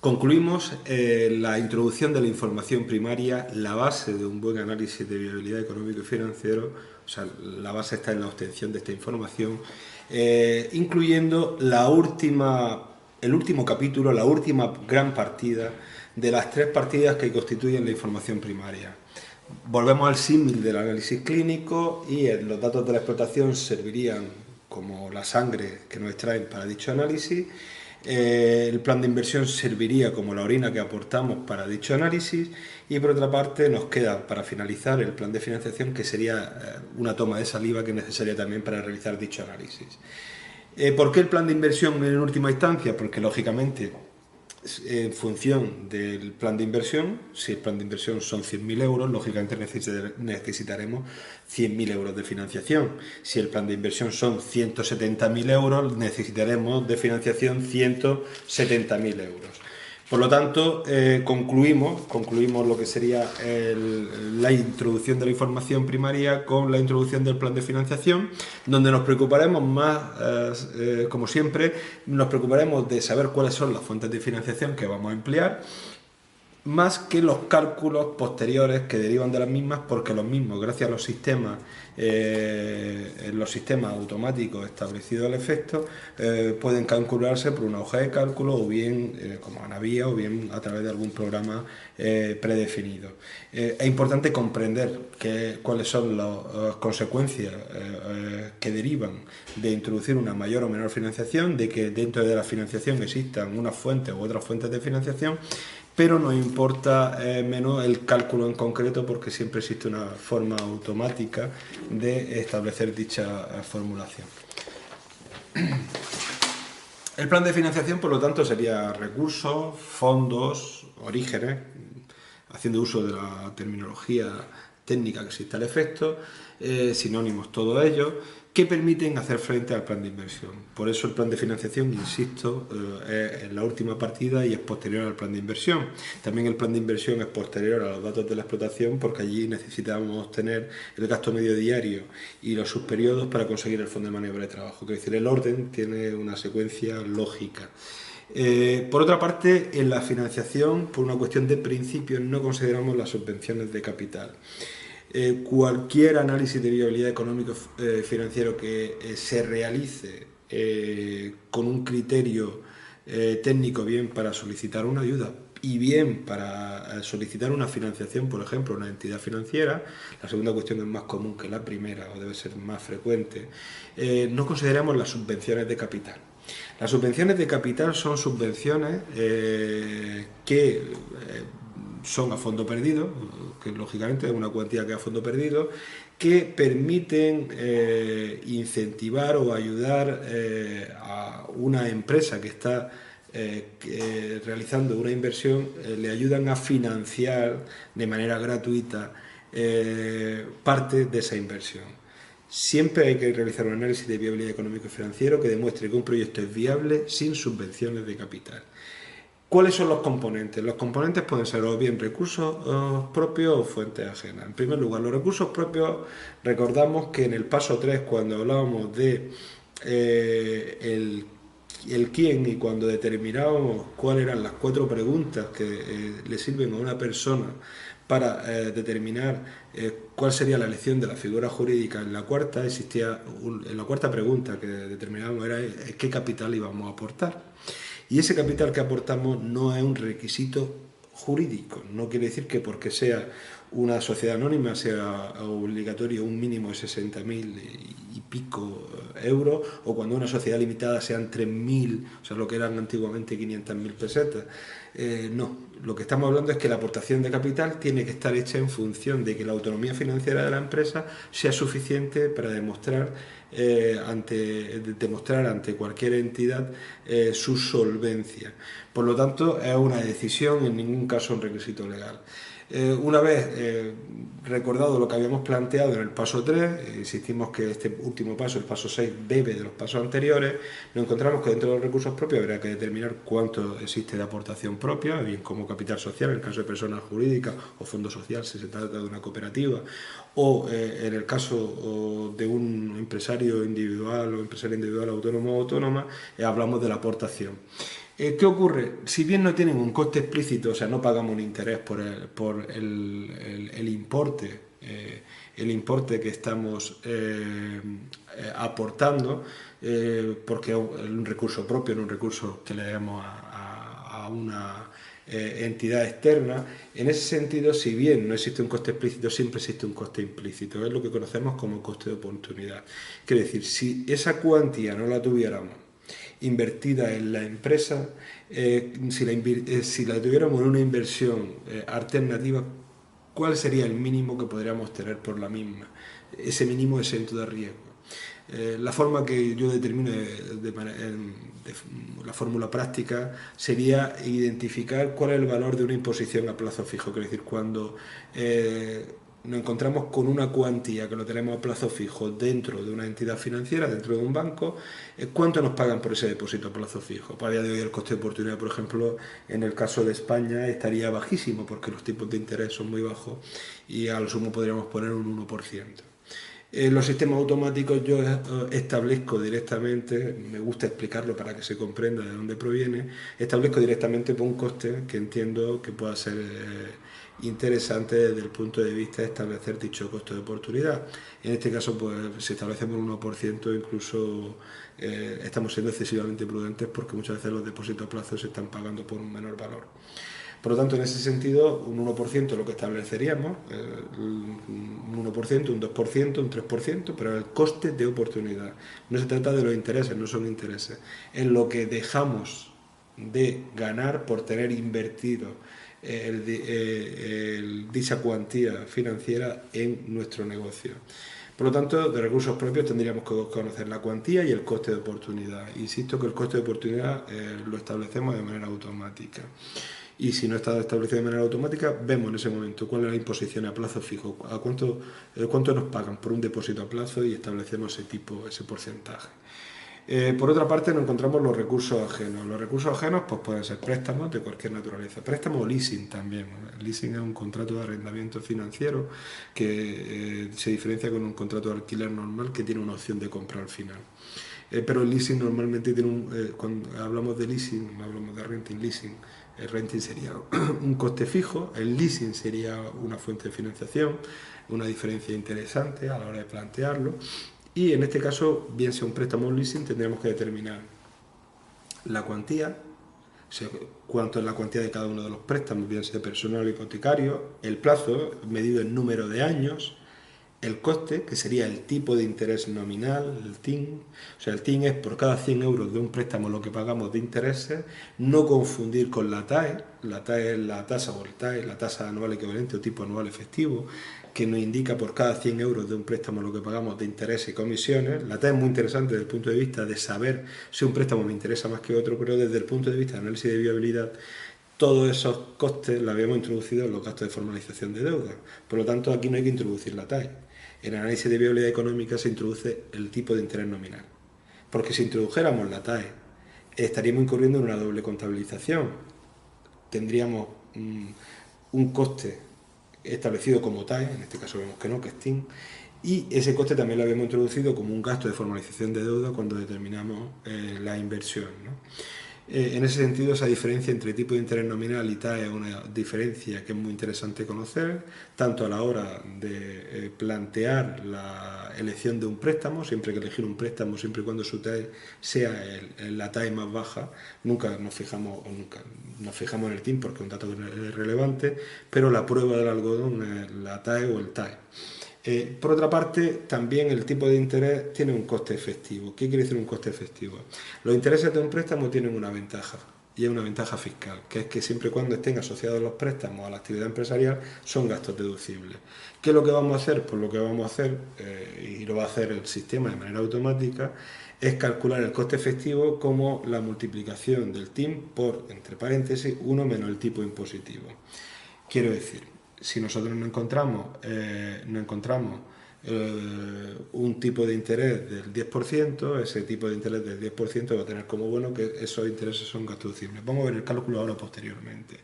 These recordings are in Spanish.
Concluimos la introducción de la información primaria, la base de un buen análisis de viabilidad económico y financiero, o sea, la base está en la obtención de esta información, incluyendo el último capítulo, la última gran partida de las tres partidas que constituyen la información primaria. Volvemos al símil del análisis clínico y los datos de la explotación servirían como la sangre que nos extraen para dicho análisis. El plan de inversión serviría como la orina que aportamos para dicho análisis y por otra parte nos queda para finalizar el plan de financiación, que sería una toma de saliva que es necesaria también para realizar dicho análisis. ¿Por qué el plan de inversión en última instancia? Porque lógicamente en función del plan de inversión, si el plan de inversión son 100.000 euros, lógicamente necesitaremos 100.000 euros de financiación. Si el plan de inversión son 170.000 euros, necesitaremos de financiación 170.000 euros. Por lo tanto, concluimos lo que sería la introducción de la información primaria con la introducción del plan de financiación, donde nos preocuparemos más, como siempre, nos preocuparemos de saber cuáles son las fuentes de financiación que vamos a emplear, más que los cálculos posteriores que derivan de las mismas, porque los mismos, gracias a los sistemas automáticos establecidos al efecto, pueden calcularse por una hoja de cálculo o bien como Anavía o bien a través de algún programa predefinido. Es importante comprender cuáles son las consecuencias que derivan de introducir una mayor o menor financiación, de que dentro de la financiación existan unas fuentes u otras fuentes de financiación, pero nos importa menos el cálculo en concreto, porque siempre existe una forma automática de establecer dicha formulación. El plan de financiación, por lo tanto, sería recursos, fondos, orígenes, haciendo uso de la terminología técnica que existe al efecto, sinónimos todo ello, que permiten hacer frente al plan de inversión. Por eso el plan de financiación, insisto, es la última partida y es posterior al plan de inversión. También el plan de inversión es posterior a los datos de la explotación, porque allí necesitamos obtener el gasto medio diario y los subperiodos para conseguir el fondo de maniobra de trabajo. Es decir, el orden tiene una secuencia lógica. Por otra parte, en la financiación, por una cuestión de principios, no consideramos las subvenciones de capital. Cualquier análisis de viabilidad económico financiero que se realice con un criterio técnico, bien para solicitar una ayuda y bien para solicitar una financiación, por ejemplo, una entidad financiera, la segunda cuestión es más común que la primera o debe ser más frecuente, no consideramos las subvenciones de capital. Las subvenciones de capital son subvenciones que son a fondo perdido, que lógicamente es una cuantía que a fondo perdido, que permiten incentivar o ayudar a una empresa que está realizando una inversión, le ayudan a financiar de manera gratuita parte de esa inversión. Siempre hay que realizar un análisis de viabilidad económico y financiero que demuestre que un proyecto es viable sin subvenciones de capital. ¿Cuáles son los componentes? Los componentes pueden ser o bien recursos propios o fuentes ajenas. En primer lugar, los recursos propios, recordamos que en el paso 3, cuando hablábamos de el quién y cuando determinábamos cuáles eran las 4 preguntas que le sirven a una persona para determinar cuál sería la elección de la figura jurídica, en la cuarta pregunta que determinábamos era qué capital íbamos a aportar. Y ese capital que aportamos no es un requisito jurídico, no quiere decir que porque sea una sociedad anónima sea obligatorio un mínimo de 60.000 y pico euros, o cuando una sociedad limitada sean 3.000, o sea, lo que eran antiguamente 500.000 pesetas. No, lo que estamos hablando es que la aportación de capital tiene que estar hecha en función de que la autonomía financiera de la empresa sea suficiente para demostrar ante cualquier entidad su solvencia. Por lo tanto, es una decisión, en ningún caso un requisito legal. Una vez recordado lo que habíamos planteado en el paso 3, insistimos que este último paso, el paso 6, bebe de los pasos anteriores, nos encontramos que dentro de los recursos propios habrá que determinar cuánto existe de aportación propia, bien como capital social en el caso de personas jurídicas o fondo social si se trata de una cooperativa, o en el caso de un empresario individual o empresario individual autónomo o autónoma, hablamos de la aportación. ¿Qué ocurre? Si bien no tienen un coste explícito, o sea, no pagamos un interés por el importe que estamos aportando, porque es un recurso propio, no un recurso que le demos a una entidad externa. En ese sentido, si bien no existe un coste explícito, siempre existe un coste implícito. Es lo que conocemos como coste de oportunidad. Quiere decir, si esa cuantía no la tuviéramos invertida en la empresa, si la tuviéramos en una inversión alternativa, ¿cuál sería el mínimo que podríamos tener por la misma? Ese mínimo exento de riesgo. La forma que yo determino la fórmula práctica sería identificar cuál es el valor de una imposición a plazo fijo, es decir, cuando nos encontramos con una cuantía que lo tenemos a plazo fijo dentro de una entidad financiera, dentro de un banco, ¿cuánto nos pagan por ese depósito a plazo fijo? Para día de hoy el coste de oportunidad, por ejemplo, en el caso de España estaría bajísimo porque los tipos de interés son muy bajos y a lo sumo podríamos poner un 1%. En los sistemas automáticos yo establezco directamente, me gusta explicarlo para que se comprenda de dónde proviene, establezco directamente por un coste que entiendo que pueda ser interesante desde el punto de vista de establecer dicho coste de oportunidad. En este caso, pues si establecemos un 1%, incluso estamos siendo excesivamente prudentes porque muchas veces los depósitos a plazo se están pagando por un menor valor. Por lo tanto, en ese sentido, un 1% es lo que estableceríamos, un 1%, un 2%, un 3%, pero el coste de oportunidad. No se trata de los intereses, no son intereses. Es lo que dejamos de ganar por tener invertido dicha cuantía financiera en nuestro negocio. Por lo tanto, de recursos propios tendríamos que conocer la cuantía y el coste de oportunidad. Insisto que el coste de oportunidad lo establecemos de manera automática. Y si no está establecido de manera automática, vemos en ese momento cuál es la imposición a plazo fijo, a cuánto nos pagan por un depósito a plazo y establecemos ese porcentaje. Por otra parte, nos encontramos los recursos ajenos. Los recursos ajenos pues, pueden ser préstamos de cualquier naturaleza. Préstamo o leasing también. El leasing es un contrato de arrendamiento financiero que se diferencia con un contrato de alquiler normal que tiene una opción de compra al final. Pero el leasing normalmente tiene cuando hablamos de leasing, no hablamos de renting, leasing. El renting sería un coste fijo, el leasing sería una fuente de financiación, una diferencia interesante a la hora de plantearlo. Y en este caso, bien sea un préstamo o un leasing, tendremos que determinar la cuantía, o sea, cuánto es la cuantía de cada uno de los préstamos, bien sea personal o hipotecario, el plazo medido en número de años, el coste, que sería el tipo de interés nominal, el TIN. O sea, el TIN es por cada 100 euros de un préstamo lo que pagamos de intereses, no confundir con la TAE. La TAE es la tasa o el TAE, la tasa anual equivalente o tipo anual efectivo, que nos indica por cada 100 euros de un préstamo lo que pagamos de intereses y comisiones. La TAE es muy interesante desde el punto de vista de saber si un préstamo me interesa más que otro, pero desde el punto de vista de análisis de viabilidad, todos esos costes los habíamos introducido en los gastos de formalización de deuda. Por lo tanto, aquí no hay que introducir la TAE. En el análisis de viabilidad económica se introduce el tipo de interés nominal. Porque si introdujéramos la TAE, estaríamos incurriendo en una doble contabilización. Tendríamos un coste establecido como TAE, en este caso vemos que no, que es TIN, y ese coste también lo habíamos introducido como un gasto de formalización de deuda cuando determinamos la inversión, ¿no? En ese sentido, esa diferencia entre tipo de interés nominal y TAE es una diferencia que es muy interesante conocer, tanto a la hora de plantear la elección de un préstamo, siempre hay que elegir un préstamo, siempre y cuando su TAE sea la TAE más baja, nunca nos fijamos en el TIN porque es un dato relevante, pero la prueba del algodón es la TAE o el TAE. Por otra parte, también el tipo de interés tiene un coste efectivo. ¿Qué quiere decir un coste efectivo? Los intereses de un préstamo tienen una ventaja, y es una ventaja fiscal, que es que siempre y cuando estén asociados los préstamos a la actividad empresarial, son gastos deducibles. ¿Qué es lo que vamos a hacer? Pues lo que vamos a hacer, y lo va a hacer el sistema de manera automática, es calcular el coste efectivo como la multiplicación del TIM por, entre paréntesis, 1 menos el tipo impositivo. Quiero decir, si nosotros no encontramos un tipo de interés del 10%, ese tipo de interés del 10% va a tener como bueno que esos intereses son gastos deducibles. Vamos a ver el cálculo ahora posteriormente.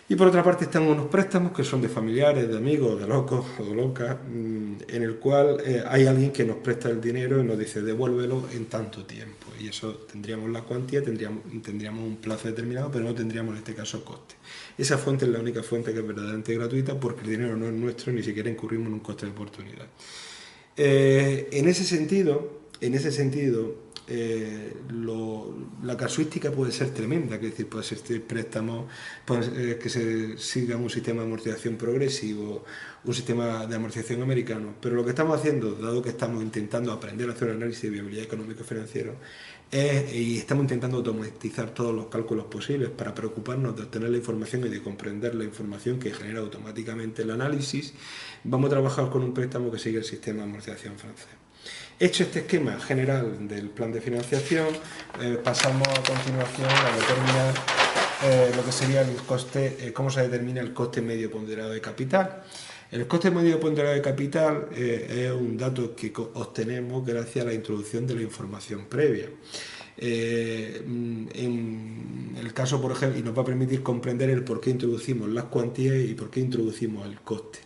Y por otra parte están unos préstamos que son de familiares, de amigos, de locos o de locas, en el cual hay alguien que nos presta el dinero y nos dice devuélvelo en tanto tiempo. Y eso tendríamos la cuantía, tendríamos un plazo determinado, pero no tendríamos en este caso coste. Esa fuente es la única fuente que es verdaderamente gratuita porque el dinero no es nuestro, ni siquiera incurrimos en un coste de oportunidad. En ese sentido, la casuística puede ser tremenda, es decir, puede ser préstamos, que se siga un sistema de amortización progresivo, un sistema de amortización americano, pero lo que estamos haciendo, dado que estamos intentando aprender a hacer un análisis de viabilidad económico y financiero, y estamos intentando automatizar todos los cálculos posibles para preocuparnos de obtener la información y de comprender la información que genera automáticamente el análisis, vamos a trabajar con un préstamo que sigue el sistema de amortización francés. Hecho este esquema general del plan de financiación, pasamos a continuación a determinar lo que sería el coste, cómo se determina el coste medio ponderado de capital. El coste medio ponderado de capital es un dato que obtenemos gracias a la introducción de la información previa. En el caso, por ejemplo, y nos va a permitir comprender el por qué introducimos las cuantías y por qué introducimos el coste.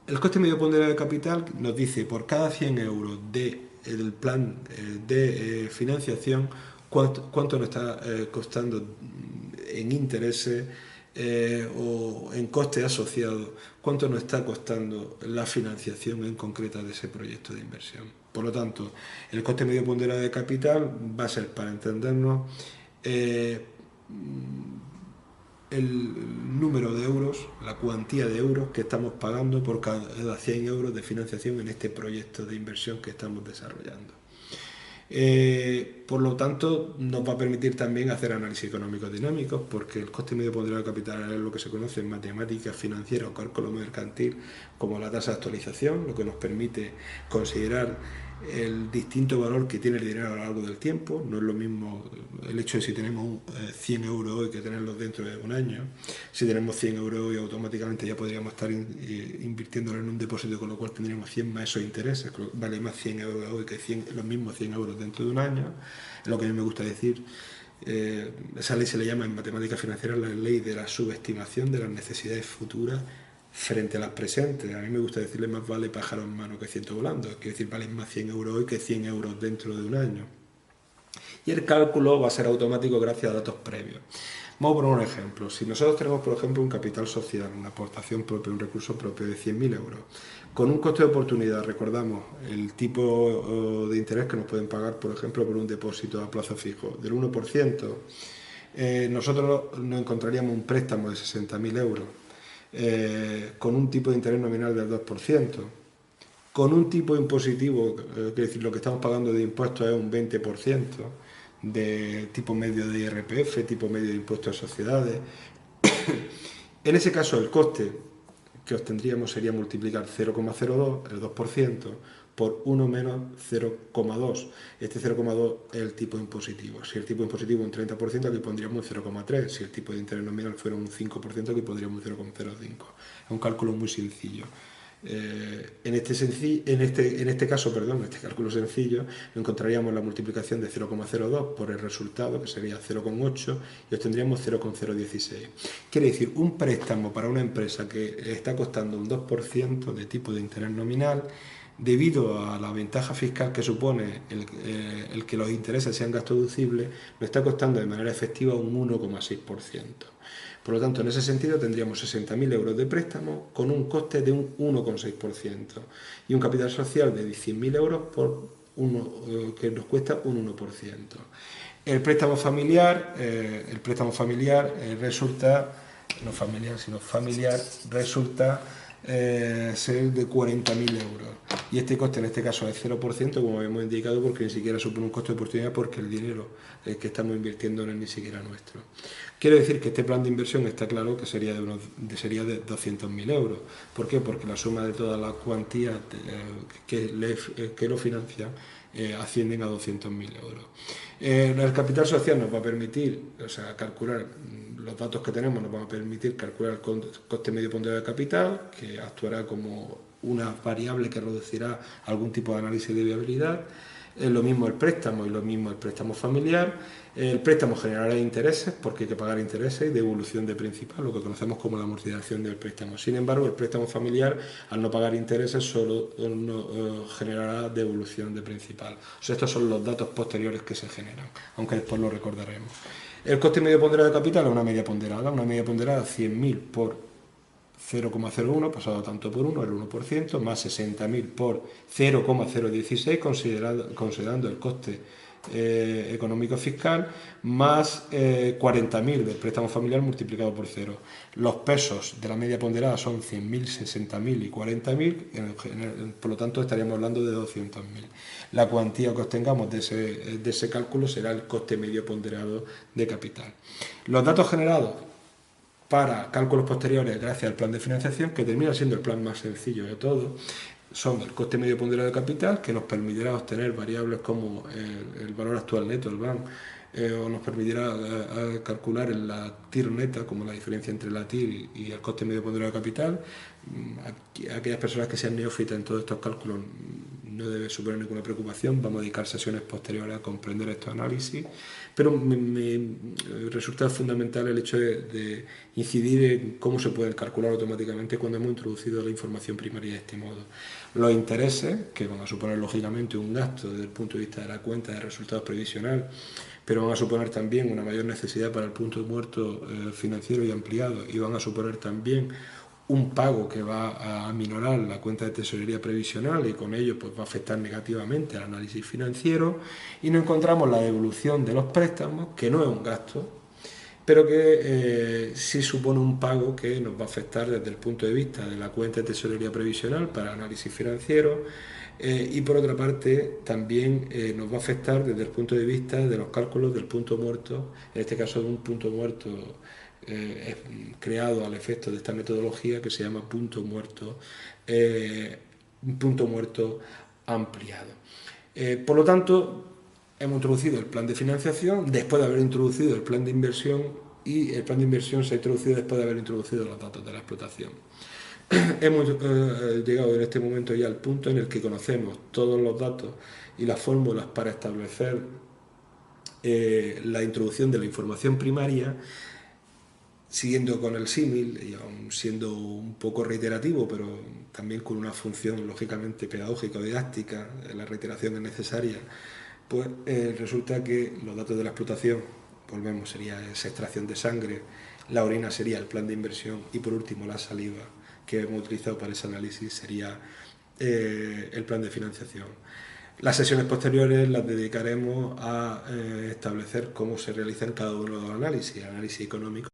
El coste medio ponderado de capital nos dice por cada 100 euros del plan de financiación cuánto nos está costando en intereses o en costes asociados, cuánto nos está costando la financiación en concreta de ese proyecto de inversión. Por lo tanto, el coste medio ponderado de capital va a ser, para entendernos, el número de euros, la cuantía de euros que estamos pagando por cada 100 euros de financiación en este proyecto de inversión que estamos desarrollando. Por lo tanto, nos va a permitir también hacer análisis económicos dinámicos, porque el coste medio ponderado de capital es lo que se conoce en matemáticas financieras o cálculo mercantil como la tasa de actualización, lo que nos permite considerar el distinto valor que tiene el dinero a lo largo del tiempo. No es lo mismo el hecho de si tenemos 100 euros hoy que tenerlos dentro de un año. Si tenemos 100 euros hoy, automáticamente ya podríamos estar invirtiéndolo en un depósito, con lo cual tendríamos 100 más esos intereses. Vale más 100 euros hoy que los mismos 100 euros dentro de un año. Es lo que a mí me gusta decir. Esa ley se le llama en matemáticas financieras la ley de la subestimación de las necesidades futuras frente a las presentes. A mí me gusta decirle más vale pájaro en mano que ciento volando. Quiero decir, valen más 100 euros hoy que 100 euros dentro de un año. Y el cálculo va a ser automático gracias a datos previos. Vamos a poner un ejemplo. Si nosotros tenemos, por ejemplo, un capital social, una aportación propia, un recurso propio de 100.000 euros, con un coste de oportunidad, recordamos el tipo de interés que nos pueden pagar, por ejemplo, por un depósito a plazo fijo del 1%, nosotros nos encontraríamos un préstamo de 60.000 euros con un tipo de interés nominal del 2%, con un tipo impositivo, es decir, lo que estamos pagando de impuestos es un 20%, de tipo medio de IRPF, tipo medio de impuestos a sociedades. En ese caso, el coste que obtendríamos sería multiplicar 0,02, el 2%, por 1 menos 0,2. Este 0,2 es el tipo impositivo. Si el tipo impositivo es un 30%, aquí pondríamos un 0,3. Si el tipo de interés nominal fuera un 5%, aquí pondríamos un 0,05. Es un cálculo muy sencillo. En este caso, este cálculo sencillo, encontraríamos la multiplicación de 0,02 por el resultado, que sería 0,8, y obtendríamos 0,016. Quiere decir, un préstamo para una empresa que está costando un 2% de tipo de interés nominal, debido a la ventaja fiscal que supone el que los intereses sean gasto deducibles, nos está costando de manera efectiva un 1,6%. Por lo tanto, en ese sentido tendríamos 60.000 euros de préstamo con un coste de un 1,6% y un capital social de 100.000 euros que nos cuesta un 1%. El préstamo familiar resulta, no familiar, sino familiar, resulta ser de 40.000 euros. Y este coste en este caso es 0%, como hemos indicado, porque ni siquiera supone un coste de oportunidad, porque el dinero que estamos invirtiendo no es ni siquiera nuestro. Quiero decir que este plan de inversión está claro que sería de 200.000 euros. ¿Por qué? Porque la suma de todas las cuantías que lo financian ascienden a 200.000 euros. El capital social nos va a permitir, calcular los datos que tenemos, nos van a permitir calcular el coste medio ponderado de capital, que actuará como una variable que reducirá algún tipo de análisis de viabilidad. Lo mismo el préstamo y lo mismo el préstamo familiar. El préstamo generará intereses porque hay que pagar intereses y devolución de principal, lo que conocemos como la amortización del préstamo. Sin embargo, el préstamo familiar, al no pagar intereses, solo generará devolución de principal. O sea, estos son los datos posteriores que se generan, aunque después lo recordaremos. El coste medio ponderado de capital es una media ponderada 100.000 por 0,01, pasado tanto por 1, el 1%, más 60.000 por 0,016, considerando el coste económico fiscal, más 40.000 del préstamo familiar multiplicado por 0. Los pesos de la media ponderada son 100.000, 60.000 y 40.000, por lo tanto estaríamos hablando de 200.000. La cuantía que obtengamos de ese cálculo será el coste medio ponderado de capital. Los datos generados para cálculos posteriores gracias al plan de financiación, que termina siendo el plan más sencillo de todos, son el coste medio ponderado de capital, que nos permitirá obtener variables como el valor actual neto, el BAN, o nos permitirá calcular la TIR neta, como la diferencia entre la TIR y el coste medio ponderado de capital. Aquellas personas que sean neófitas en todos estos cálculos no debe suponer ninguna preocupación, vamos a dedicar sesiones posteriores a comprender estos análisis, pero me resulta fundamental el hecho de incidir en cómo se pueden calcular automáticamente cuando hemos introducido la información primaria de este modo. Los intereses, que van a suponer lógicamente un gasto desde el punto de vista de la cuenta de resultados previsional, pero van a suponer también una mayor necesidad para el punto muerto financiero y ampliado, y van a suponer también un pago que va a aminorar la cuenta de tesorería previsional y con ello pues va a afectar negativamente al análisis financiero, y nos encontramos la devolución de los préstamos, que no es un gasto, pero que sí supone un pago que nos va a afectar desde el punto de vista de la cuenta de tesorería previsional para análisis financiero, y por otra parte también nos va a afectar desde el punto de vista de los cálculos del punto muerto, en este caso de un punto muerto creado al efecto de esta metodología, que se llama punto muerto ampliado. Por lo tanto, hemos introducido el plan de financiación después de haber introducido el plan de inversión, y el plan de inversión se ha introducido después de haber introducido los datos de la explotación. Hemos llegado en este momento ya al punto en el que conocemos todos los datos y las fórmulas para establecer la introducción de la información primaria, siguiendo con el símil, y aún siendo un poco reiterativo, pero también con una función lógicamente pedagógica o didáctica, la reiteración es necesaria, pues resulta que los datos de la explotación, volvemos, sería esa extracción de sangre, la orina sería el plan de inversión, y por último la saliva que hemos utilizado para ese análisis sería el plan de financiación. Las sesiones posteriores las dedicaremos a establecer cómo se realizan cada uno de los análisis, el análisis económico,